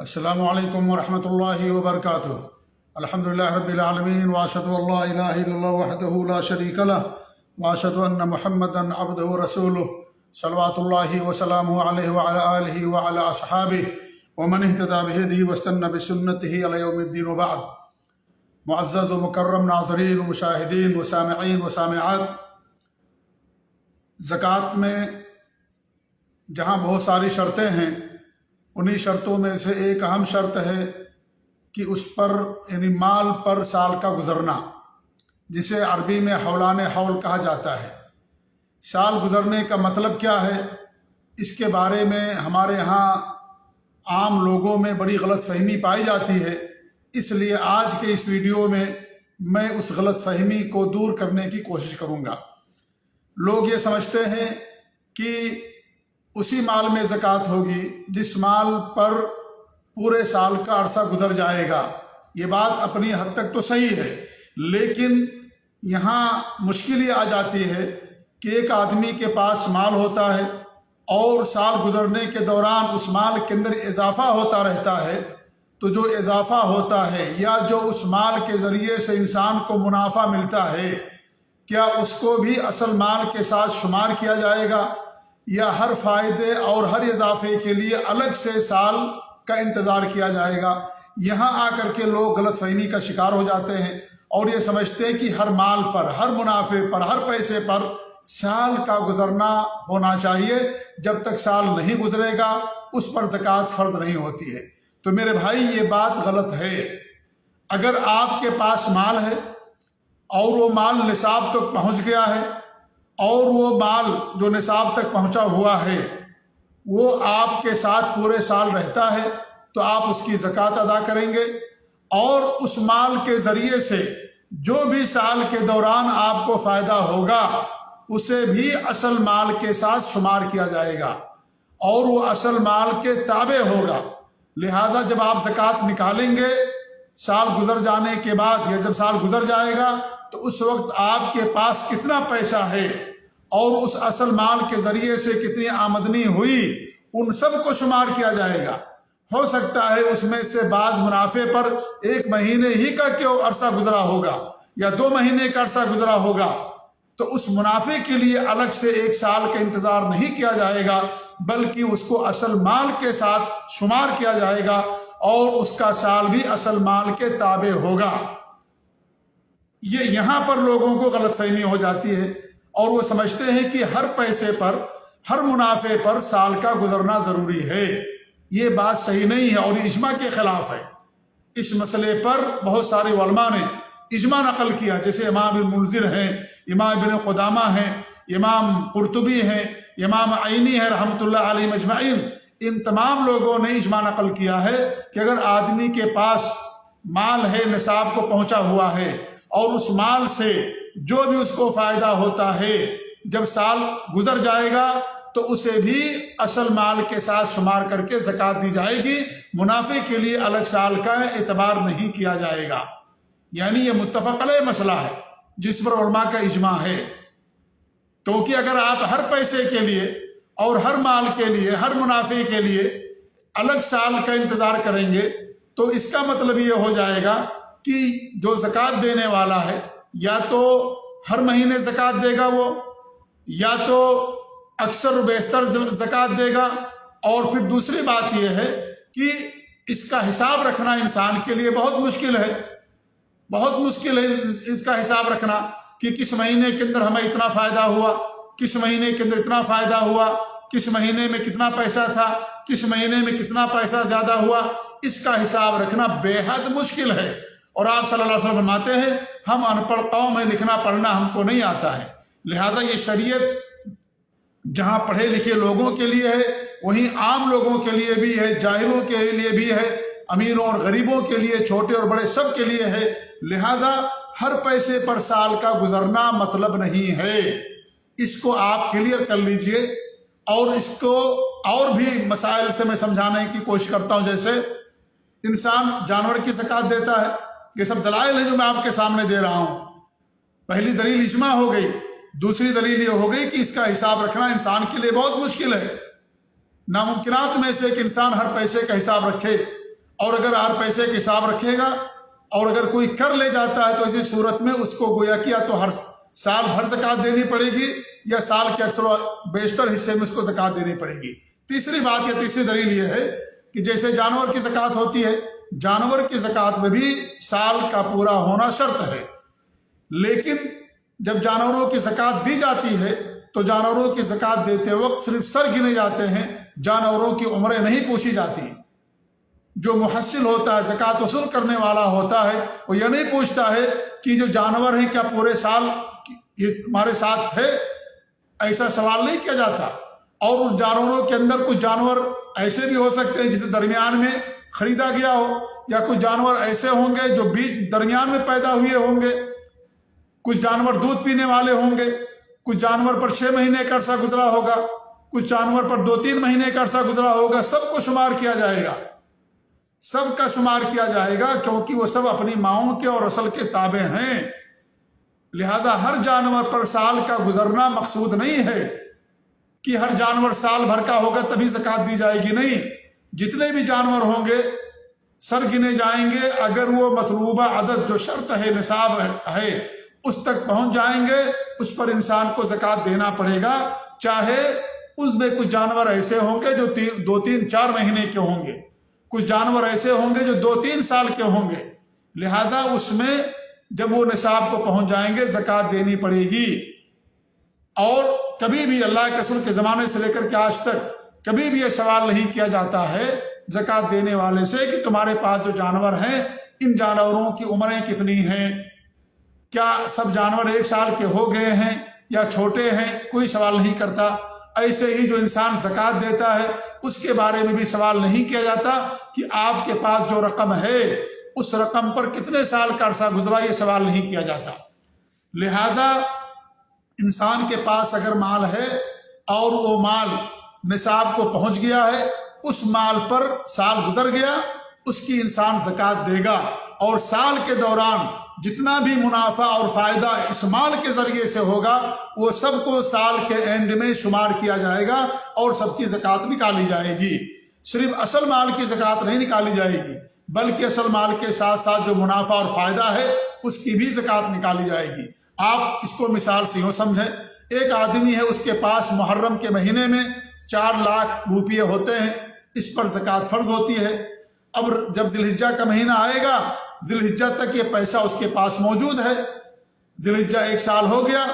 السلام علیکم ورحمۃ اللہ وبرکاتہ۔ الحمدللہ رب العالمین واشهد ان لا الہ الا اللہ وحدہ لا شریک لہ واشهد ان محمدا عبدہ ورسولہ صلوات اللہ وسلامہ علیہ وعلی آلہ وعلی اصحابہ ومن اہتدی بہدیہ واستنى بسنتہ الی یوم الدین وبعد۔ معزز و مکرم ناظرین و مشاہدین و سامعین و سامعات، زکوٰۃ میں جہاں بہت ساری شرطیں ہیں، انہی شرطوں میں سے ایک اہم شرط ہے کہ اس پر یعنی مال پر سال کا گزرنا، جسے عربی میں حولان حول کہا جاتا ہے۔ سال گزرنے کا مطلب کیا ہے، اس کے بارے میں ہمارے ہاں عام لوگوں میں بڑی غلط فہمی پائی جاتی ہے، اس لیے آج کے اس ویڈیو میں اس غلط فہمی کو دور کرنے کی کوشش کروں گا۔ لوگ یہ سمجھتے ہیں کہ اسی مال میں زکوٰۃ ہوگی جس مال پر پورے سال کا عرصہ گزر جائے گا۔ یہ بات اپنی حد تک تو صحیح ہے، لیکن یہاں مشکل یہ آ جاتی ہے کہ ایک آدمی کے پاس مال ہوتا ہے اور سال گزرنے کے دوران اس مال کے اندر اضافہ ہوتا رہتا ہے، تو جو اضافہ ہوتا ہے یا جو اس مال کے ذریعے سے انسان کو منافع ملتا ہے، کیا اس کو بھی اصل مال کے ساتھ شمار کیا جائے گا، یا ہر فائدے اور ہر اضافے کے لیے الگ سے سال کا انتظار کیا جائے گا؟ یہاں آ کر کے لوگ غلط فہمی کا شکار ہو جاتے ہیں اور یہ سمجھتے ہیں کہ ہر مال پر، ہر منافع پر، ہر پیسے پر سال کا گزرنا ہونا چاہیے۔ جب تک سال نہیں گزرے گا اس پر زکوٰۃ فرض نہیں ہوتی ہے۔ تو میرے بھائی، یہ بات غلط ہے۔ اگر آپ کے پاس مال ہے اور وہ مال نصاب تک پہنچ گیا ہے اور وہ مال جو نصاب تک پہنچا ہوا ہے وہ آپ کے ساتھ پورے سال رہتا ہے، تو آپ اس کی زکوٰۃ ادا کریں گے، اور اس مال کے ذریعے سے جو بھی سال کے دوران آپ کو فائدہ ہوگا اسے بھی اصل مال کے ساتھ شمار کیا جائے گا اور وہ اصل مال کے تابع ہوگا۔ لہذا جب آپ زکوٰۃ نکالیں گے سال گزر جانے کے بعد، یا جب سال گزر جائے گا، تو اس وقت آپ کے پاس کتنا پیسہ ہے اور اس اصل مال کے ذریعے سے کتنی آمدنی ہوئی، ان سب کو شمار کیا جائے گا۔ ہو سکتا ہے اس میں سے بعض منافع پر 1 مہینے ہی کا کیوں عرصہ گزرا ہوگا یا 2 مہینے کا عرصہ گزرا ہوگا، تو اس منافع کے لیے الگ سے 1 سال کا انتظار نہیں کیا جائے گا، بلکہ اس کو اصل مال کے ساتھ شمار کیا جائے گا اور اس کا سال بھی اصل مال کے تابع ہوگا۔ یہاں پر لوگوں کو غلط فہمی ہو جاتی ہے اور وہ سمجھتے ہیں کہ ہر پیسے پر، ہر منافع پر سال کا گزرنا ضروری ہے۔ یہ بات صحیح نہیں ہے اور یہ اجماع کے خلاف ہے۔ اس مسئلے پر بہت سارے علماء نے اجماع نقل کیا، جیسے امام المنذر ہیں، امام ابن قدامہ ہیں، امام قرطبی ہیں، امام عینی ہے رحمۃ اللہ علیہ مجمعین۔ ان تمام لوگوں نے اجماع نقل کیا ہے کہ اگر آدمی کے پاس مال ہے، نصاب کو پہنچا ہوا ہے، اور اس مال سے جو بھی اس کو فائدہ ہوتا ہے جب سال گزر جائے گا تو اسے بھی اصل مال کے ساتھ شمار کر کے زکوٰۃ دی جائے گی، منافع کے لیے الگ سال کا اعتبار نہیں کیا جائے گا۔ یعنی یہ متفق علیہ مسئلہ ہے جس پر علماء کا اجماع ہے، کیونکہ اگر آپ ہر پیسے کے لیے اور ہر مال کے لیے، ہر منافع کے لیے الگ سال کا انتظار کریں گے تو اس کا مطلب یہ ہو جائے گا کہ جو زکوٰۃ دینے والا ہے یا تو ہر مہینے زکوٰۃ دے گا وہ، یا تو اکثر و بیشتر زکوٰۃ دے گا، اور پھر دوسری بات یہ ہے کہ اس کا حساب رکھنا انسان کے لیے بہت مشکل ہے۔ بہت مشکل ہے اس کا حساب رکھنا کہ کس مہینے کے اندر ہمیں اتنا فائدہ ہوا، کس مہینے کے اندر اتنا فائدہ ہوا، کس مہینے میں کتنا پیسہ تھا، کس مہینے میں کتنا پیسہ زیادہ ہوا، اس کا حساب رکھنا بے حد مشکل ہے۔ اور آپ صلی اللہ علیہ وسلم فرماتے ہیں ہم ان پڑھ قوم ہیں، لکھنا پڑھنا ہم کو نہیں آتا ہے۔ لہذا یہ شریعت جہاں پڑھے لکھے لوگوں کے لیے ہے وہیں عام لوگوں کے لیے بھی ہے، جاہلوں کے لیے بھی ہے، امیروں اور غریبوں کے لیے، چھوٹے اور بڑے سب کے لیے ہے۔ لہذا ہر پیسے پر سال کا گزرنا مطلب نہیں ہے۔ اس کو آپ کلیئر کر لیجئے، اور اس کو اور بھی مسائل سے میں سمجھانے کی کوشش کرتا ہوں۔ جیسے انسان جانور کی زکوٰۃ دیتا ہے، یہ سب دلائل ہیں جو میں آپ کے سامنے دے رہا ہوں۔ پہلی دلیل اجماع ہو گئی، دوسری دلیل یہ ہو گئی کہ اس کا حساب رکھنا انسان کے لیے بہت مشکل ہے۔ ناممکنات میں سے کہ انسان ہر پیسے کا حساب رکھے، اور اگر ہر پیسے کا حساب رکھے گا اور اگر کوئی کر لے جاتا ہے تو اسی صورت میں اس کو گویا کیا تو ہر سال بھر زکوٰۃ دینی پڑے گی یا سال کے اکثر و بیشتر حصے میں اس کو زکوٰۃ دینی پڑے گی۔ تیسری بات یا تیسری دلیل یہ ہے کہ جیسے جانور کی زکوٰۃ ہوتی ہے، جانور کی زکوٰۃ میں بھی سال کا پورا ہونا شرط ہے، لیکن جب جانوروں کی زکوٰۃ دی جاتی ہے تو جانوروں کی زکوٰۃ دیتے وقت صرف سر گنے جاتے ہیں، جانوروں کی عمریں نہیں پوچھی جاتی۔ جو محصل ہوتا ہے، زکوٰۃ وصول کرنے والا ہوتا ہے، وہ یہ نہیں پوچھتا ہے کہ جو جانور ہیں کیا پورے سال ہمارے ساتھ تھے، ایسا سوال نہیں کیا جاتا۔ اور ان جانوروں کے اندر کچھ جانور ایسے بھی ہو سکتے ہیں جسے درمیان میں خریدا گیا ہو، یا کچھ جانور ایسے ہوں گے جو بیچ درمیان میں پیدا ہوئے ہوں گے، کچھ جانور دودھ پینے والے ہوں گے، کچھ جانور پر 6 مہینے کا عرصہ گزرا ہوگا، کچھ جانور پر 2-3 مہینے کا عرصہ گزرا ہوگا۔ سب کو شمار کیا جائے گا، سب کا شمار کیا جائے گا، کیونکہ وہ سب اپنی ماؤں کے اور اصل کے تابع ہیں۔ لہذا ہر جانور پر سال کا گزرنا مقصود نہیں ہے کہ ہر جانور سال بھر کا ہوگا تبھی زکوٰۃ دی جائے گی، نہیں، جتنے بھی جانور ہوں گے سر گنے جائیں گے، اگر وہ مطلوبہ عدد جو شرط ہے، نصاب ہے، اس تک پہنچ جائیں گے، اس پر انسان کو زکوٰۃ دینا پڑے گا، چاہے اس میں کچھ جانور ایسے ہوں گے جو 2-3-4 مہینے کے ہوں گے، کچھ جانور ایسے ہوں گے جو 2-3 سال کے ہوں گے۔ لہذا اس میں جب وہ نصاب کو پہنچ جائیں گے زکوٰۃ دینی پڑے گی۔ اور کبھی بھی اللہ کے رسول کے زمانے سے لے کر کے آج تک کبھی بھی یہ سوال نہیں کیا جاتا ہے زکوٰۃ دینے والے سے کہ تمہارے پاس جو جانور ہیں ان جانوروں کی عمریں کتنی ہیں، کیا سب جانور 1 سال کے ہو گئے ہیں یا چھوٹے ہیں، کوئی سوال نہیں کرتا۔ ایسے ہی جو انسان زکوٰۃ دیتا ہے اس کے بارے میں بھی سوال نہیں کیا جاتا کہ آپ کے پاس جو رقم ہے اس رقم پر کتنے سال کا عرصہ گزرا، یہ سوال نہیں کیا جاتا۔ لہذا انسان کے پاس اگر مال ہے اور وہ مال نصاب کو پہنچ گیا ہے، اس مال پر سال گزر گیا، اس کی انسان زکوٰۃ دے گا، اور سال کے دوران جتنا بھی منافع اور فائدہ اس مال کے ذریعے سے ہوگا وہ سب کو سال کے اینڈ میں شمار کیا جائے گا اور سب کی زکوٰۃ نکالی جائے گی۔ صرف اصل مال کی زکوٰۃ نہیں نکالی جائے گی، بلکہ اصل مال کے ساتھ ساتھ جو منافع اور فائدہ ہے اس کی بھی زکوٰۃ نکالی جائے گی۔ آپ اس کو مثال سے یوں سمجھیں، ایک آدمی ہے، اس کے پاس محرم کے مہینے میں 4 لاکھ روپیے ہوتے ہیں، اس پر زکوٰۃ فرض ہوتی ہے۔ اب جب ذی الحجہ کا مہینہ آئے گا، ذی الحجہ تک یہ پیسہ اس کے پاس موجود ہے، ذی الحجہ 1 سال ہو گیا،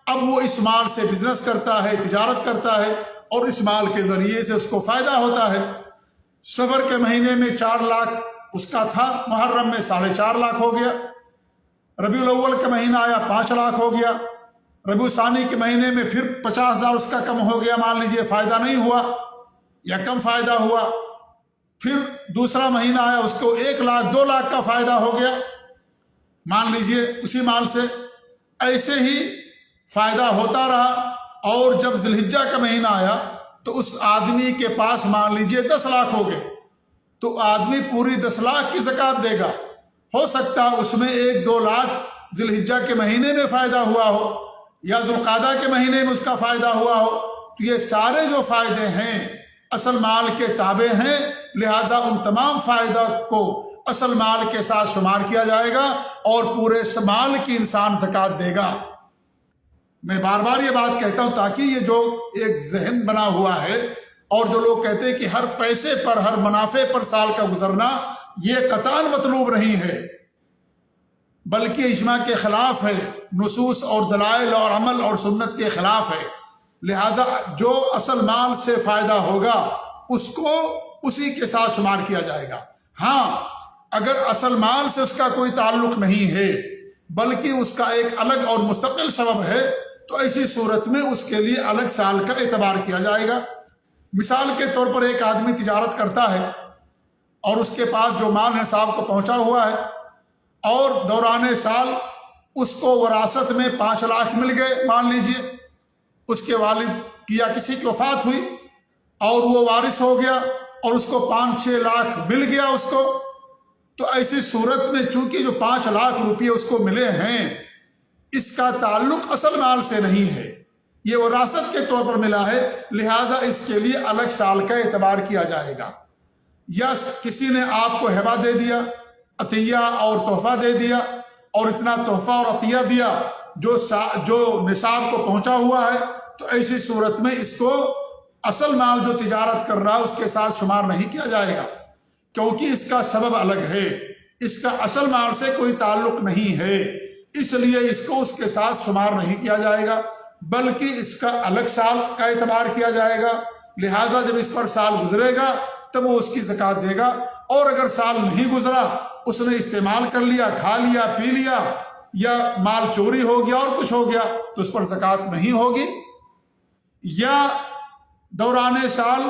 اب وہ اس مال سے بزنس کرتا ہے، تجارت کرتا ہے، اور اس مال کے ذریعے سے اس کو فائدہ ہوتا ہے۔ صفر کے مہینے میں 4 لاکھ اس کا تھا، محرم میں 4.5 لاکھ ہو گیا، ربیع الاول کا مہینہ آیا 5 لاکھ ہو گیا، ربیع ثانی کے مہینے میں پھر 50,000 اس کا کم ہو گیا، مان لیجئے فائدہ نہیں ہوا یا کم فائدہ ہوا، پھر دوسرا مہینہ آیا، اس کو 1 لاکھ 2 لاکھ کا فائدہ ہو گیا، مان لیجئے اسی مال سے۔ ایسے ہی فائدہ ہوتا رہا، اور جب ذی الحجہ کا مہینہ آیا تو اس آدمی کے پاس مان لیجئے 10 لاکھ ہو گئے، تو آدمی پوری 10 لاکھ کی زکوٰۃ دے گا۔ ہو سکتا ہے اس میں 1-2 لاکھ ذی الحجہ کے مہینے میں فائدہ ہوا ہو یا ذو القعدہ کے مہینے میں اس کا فائدہ ہوا ہو، تو یہ سارے جو فائدے ہیں اصل مال کے تابع ہیں، لہذا ان تمام فائدہ کو اصل مال کے ساتھ شمار کیا جائے گا اور پورے مال کی انسان زکوٰۃ دے گا۔ میں بار بار یہ بات کہتا ہوں تاکہ یہ جو ایک ذہن بنا ہوا ہے اور جو لوگ کہتے ہیں کہ ہر پیسے پر، ہر منافع پر سال کا گزرنا، یہ قطعاً مطلوب نہیں ہے، بلکہ اجماع کے خلاف ہے، نصوص اور دلائل اور عمل اور سنت کے خلاف ہے۔ لہذا جو اصل مال سے فائدہ ہوگا اس کو اسی کے ساتھ شمار کیا جائے گا۔ ہاں، اگر اصل مال سے اس کا کوئی تعلق نہیں ہے بلکہ اس کا ایک الگ اور مستقل سبب ہے تو ایسی صورت میں اس کے لیے الگ سال کا اعتبار کیا جائے گا۔ مثال کے طور پر ایک آدمی تجارت کرتا ہے اور اس کے پاس جو مال نصاب کو پہنچا ہوا ہے، اور دوران سال اس کو وراثت میں 5 لاکھ مل گئے، مان لیجئے اس کے والد کی یا کسی کی وفات ہوئی اور وہ وارث ہو گیا اور اس کو 5-6 لاکھ مل گیا اس کو، تو ایسی صورت میں چونکہ جو 5 لاکھ روپے اس کو ملے ہیں اس کا تعلق اصل مال سے نہیں ہے، یہ وراثت کے طور پر ملا ہے، لہذا اس کے لیے الگ سال کا اعتبار کیا جائے گا۔ یا کسی نے آپ کو ہبہ دے دیا، عطیہ اور تحفہ دے دیا، اور اتنا تحفہ اور عطیہ دیا جو نصاب کو پہنچا ہوا ہے، تو ایسی صورت میں اس کو اصل مال جو تجارت کر رہا ہے اس کے ساتھ شمار نہیں کیا جائے گا، کیونکہ اس کا سبب الگ ہے، اس کا اصل مال سے کوئی تعلق نہیں ہے، اس لیے اس کو اس کے ساتھ شمار نہیں کیا جائے گا، بلکہ اس کا الگ سال کا اعتبار کیا جائے گا۔ لہذا جب اس پر سال گزرے گا تب وہ اس کی زکوٰۃ دے گا، اور اگر سال نہیں گزرا، اس نے استعمال کر لیا، کھا لیا، پی لیا، یا مال چوری ہو گیا اور کچھ ہو گیا، تو اس پر زکوٰۃ نہیں ہوگی۔ یا دوران سال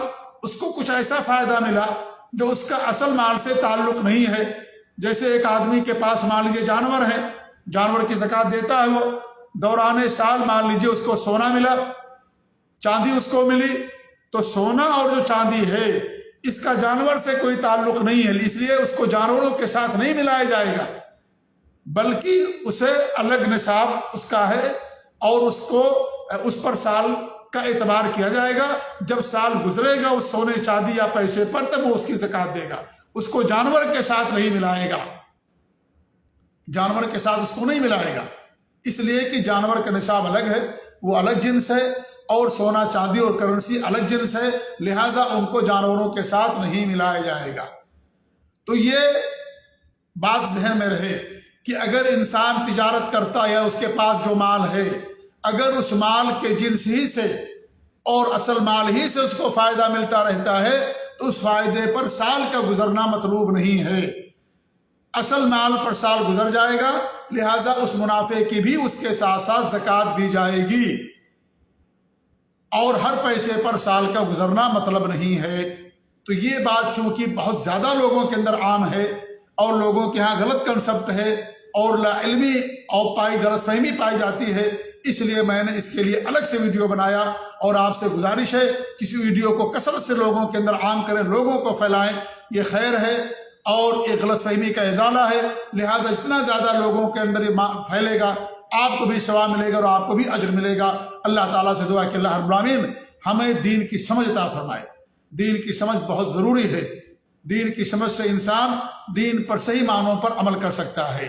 اس کو کچھ ایسا فائدہ ملا جو اس کا اصل مال سے تعلق نہیں ہے، جیسے ایک آدمی کے پاس مان لیجیے جانور ہے، جانور کی زکوٰۃ دیتا ہے، وہ دوران سال مان لیجیے اس کو سونا ملا، چاندی اس کو ملی، تو سونا اور جو چاندی ہے اس کا جانور سے کوئی تعلق نہیں ہے، اس لیے اس کو جانوروں کے ساتھ نہیں ملایا جائے گا، بلکہ اسے الگ نصاب اس کا ہے، اور اس پر سال کا اعتبار کیا جائے گا۔ جب سال گزرے گا اس سونے چاندی یا پیسے پر، تب وہ اس کی زکوٰۃ دے گا، اس کو جانور کے ساتھ نہیں ملائے گا، جانور کے ساتھ اس کو نہیں ملائے گا، اس لیے کہ جانور کا نصاب الگ ہے، وہ الگ جنس ہے، اور سونا چاندی اور کرنسی الگ جنس ہے، لہذا ان کو جانوروں کے ساتھ نہیں ملایا جائے گا۔ تو یہ بات ذہن میں رہے کہ اگر انسان تجارت کرتا ہے، اس کے پاس جو مال ہے، اگر اس مال کے جنس ہی سے اور اصل مال ہی سے اس کو فائدہ ملتا رہتا ہے، تو اس فائدے پر سال کا گزرنا مطلوب نہیں ہے، اصل مال پر سال گزر جائے گا، لہذا اس منافع کی بھی اس کے ساتھ ساتھ زکوٰۃ دی جائے گی، اور ہر پیسے پر سال کا گزرنا مطلب نہیں ہے۔ تو یہ بات چونکہ بہت زیادہ لوگوں کے اندر عام ہے، اور لوگوں کے ہاں غلط کنسپٹ ہے، اور لا علمی اور غلط فہمی پائی جاتی ہے، اس لیے میں نے اس کے لیے الگ سے ویڈیو بنایا، اور آپ سے گزارش ہے کسی ویڈیو کو کثرت سے لوگوں کے اندر عام کریں، لوگوں کو پھیلائیں، یہ خیر ہے اور ایک غلط فہمی کا ازالہ ہے، لہذا جتنا زیادہ لوگوں کے اندر یہ پھیلے گا، آپ کو بھی ثواب ملے گا اور آپ کو بھی اجر ملے گا۔ اللہ تعالیٰ سے دعا ہے کہ اللہ رب العالمین ہمیں دین کی سمجھ عطا فرمائے۔ دین کی سمجھ بہت ضروری ہے، دین کی سمجھ سے انسان دین پر صحیح معنوں پر عمل کر سکتا ہے،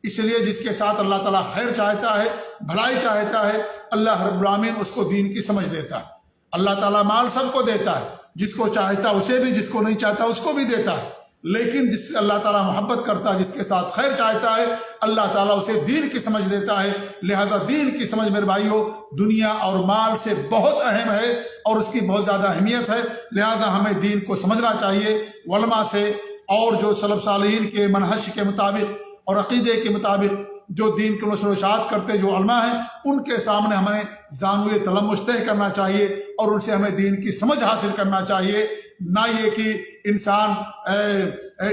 اس لیے جس کے ساتھ اللہ تعالیٰ خیر چاہتا ہے، بھلائی چاہتا ہے، اللہ رب العالمین اس کو دین کی سمجھ دیتا ہے۔ اللہ تعالیٰ مال سب کو دیتا ہے، جس کو چاہتا اسے بھی، جس کو نہیں چاہتا اس کو بھی دیتا ہے، لیکن جس سے اللہ تعالیٰ محبت کرتا ہے، جس کے ساتھ خیر چاہتا ہے، اللہ تعالیٰ اسے دین کی سمجھ دیتا ہے۔ لہذا دین کی سمجھ میرے بھائیوں دنیا اور مال سے بہت اہم ہے، اور اس کی بہت زیادہ اہمیت ہے، لہذا ہمیں دین کو سمجھنا چاہیے، علماء سے اور جو سلف صالحین کے منہج کے مطابق اور عقیدے کے مطابق جو دین کی نشر و اشاعت کرتے جو علماء ہیں، ان کے سامنے ہمیں زانوئے تلمس طے کرنا چاہیے، اور ان سے ہمیں دین کی سمجھ حاصل کرنا چاہیے، نہ یہ کہ انسان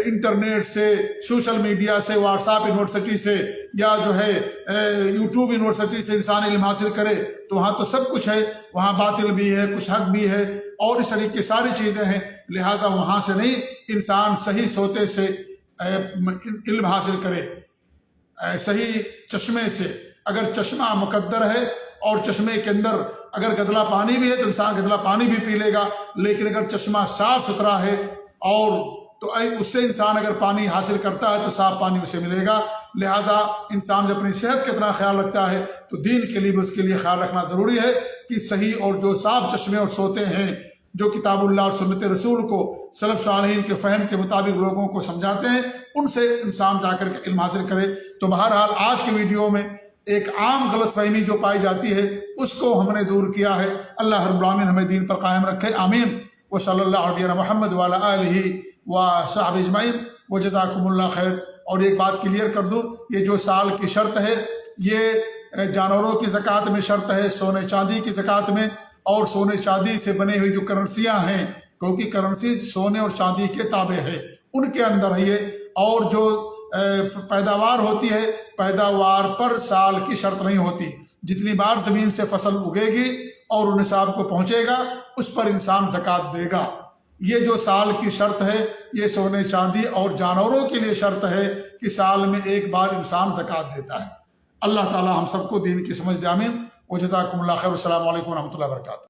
انٹرنیٹ سے، سوشل میڈیا سے، واٹس ایپ یونیورسٹی سے، یا جو ہے یوٹیوب یونیورسٹی سے انسان علم حاصل کرے، تو وہاں تو سب کچھ ہے، وہاں باطل بھی ہے، کچھ حق بھی ہے، اور اس طریقے کی ساری چیزیں ہیں، لہذا وہاں سے نہیں، انسان صحیح سوتے سے علم حاصل کرے، صحیح چشمے سے۔ اگر چشمہ مقدر ہے اور چشمے کے اندر اگر گدلا پانی بھی ہے تو انسان گدلا پانی بھی پی لے گا، لیکن اگر چشمہ صاف ستھرا ہے اور تو اس سے انسان اگر پانی حاصل کرتا ہے تو صاف پانی اسے ملے گا۔ لہذا انسان جب اپنی صحت کا اتنا خیال رکھتا ہے تو دین کے لیے بھی اس کے لیے خیال رکھنا ضروری ہے کہ صحیح اور جو صاف چشمے اور سوتے ہیں، جو کتاب اللہ اور سنت رسول کو سلف صالحین کے فہم کے مطابق لوگوں کو سمجھاتے ہیں، ان سے انسان جا کر کے علم حاصل کرے۔ تو بہرحال آج کی ویڈیو میں ایک عام غلط فہمی جو پائی جاتی ہے اس کو ہم نے دور کیا ہے۔ اللہ رب العالمین ہمیں دین پر قائم رکھے، آمین۔ وصلی اللہ علیہ محمد وعلی آلہ وصحبہ اجمعین، وجزاکم اللہ خیر۔ اور ایک بات کلیئر کر دوں، یہ جو سال کی شرط ہے یہ جانوروں کی زکوٰۃ میں شرط ہے، سونے چاندی کی زکوٰۃ میں، اور سونے چاندی سے بنے ہوئی جو کرنسیاں ہیں، کیونکہ کرنسی سونے اور چاندی کے تابع ہے، ان کے اندر ہے یہ۔ اور جو پیداوار ہوتی ہے، پیداوار پر سال کی شرط نہیں ہوتی، جتنی بار زمین سے فصل اگے گی اور نصاب کو پہنچے گا اس پر انسان زکوٰۃ دے گا۔ یہ جو سال کی شرط ہے یہ سونے چاندی اور جانوروں کے لیے شرط ہے کہ سال میں ایک بار انسان زکوٰۃ دیتا ہے۔ اللہ تعالی ہم سب کو دین کی سمجھ دے، آمین۔ وجزاکم اللہ خیر۔ السلام علیکم ورحمۃ اللہ وبرکاتہ۔